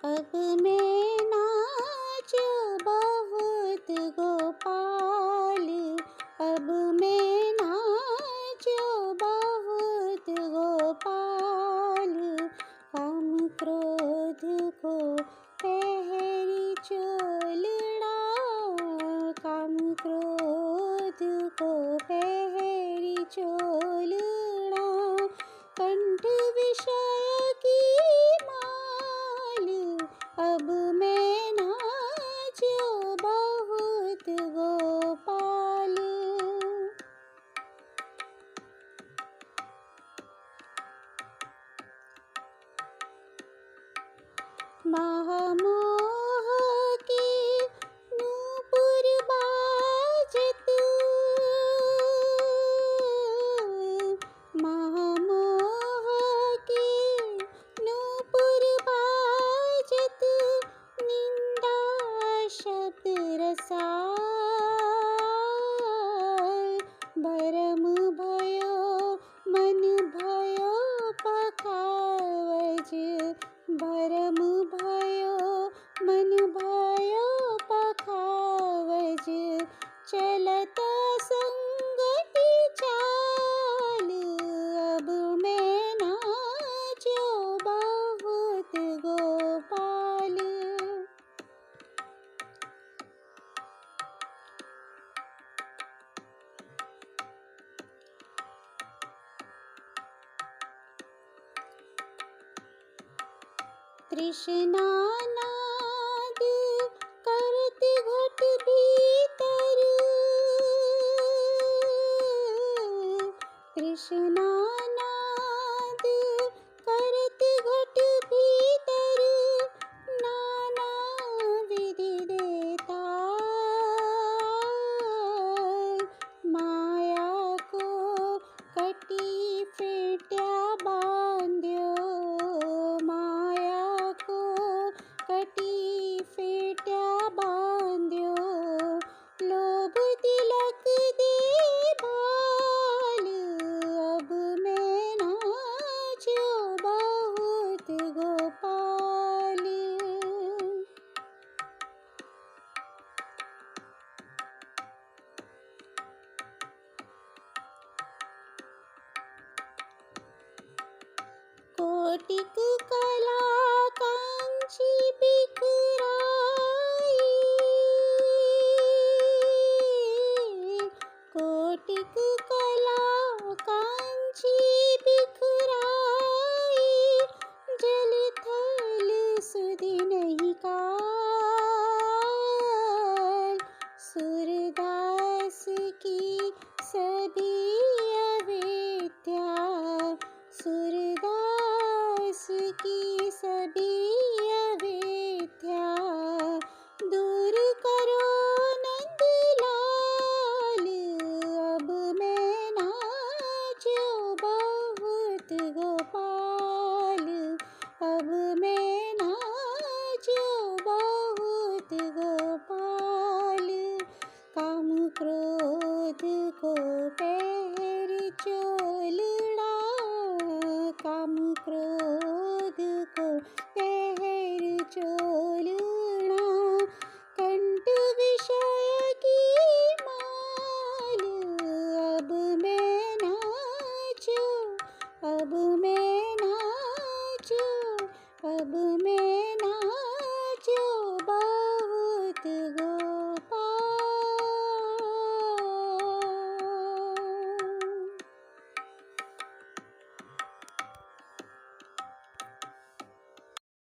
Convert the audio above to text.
अब मैं नाचो बहुत गोपाल, अब मैं नाचो बहुत गोपाल। काम क्रोध को पहरी चोलड़ा, काम क्रोध को पहरी चोलड़ा। कंठ विषय की अब मैं नाचो बहुत गोपाल। महामोह के नूपुर बाजत, महामोह के नूपुर बाजत। निंदा शब्द रसाल, भरम भयो मन भयो पखावज, भरम भयो मन भयो पखावज। चलत संगति चाल, अब मैं नाचो बहुत गोपाल। तृष्णा नाद करत घट भीतर, तृष्णा नाद करत घट भीतर। नाना विधि देता माया को कटी फेट्या बांध्यो, माया को कटी फेट्या बांध्यो। लोभ तिलक दे भाल, अब मैं नाचो बहुत गोपाल। कोटिक कला कांक्षी बिखराई, कोटिक कला कांक्षी बिखराई। जल थल सुधि नहीं काल, सूरदास की सभी अविद्या, सूरदास की सभी अविद्या। दूर करो नंदलाल, अब मैं नाचो बहुत गोपाल, अब मैं नाचो बहुत गोपाल। काम क्रोध को पहरी चोलड़ा, काम क्रोध को पहरी चोलड़ा। कंठ विषय की माल, अब मैं नाचो, अब मैं नाचो, अब मैं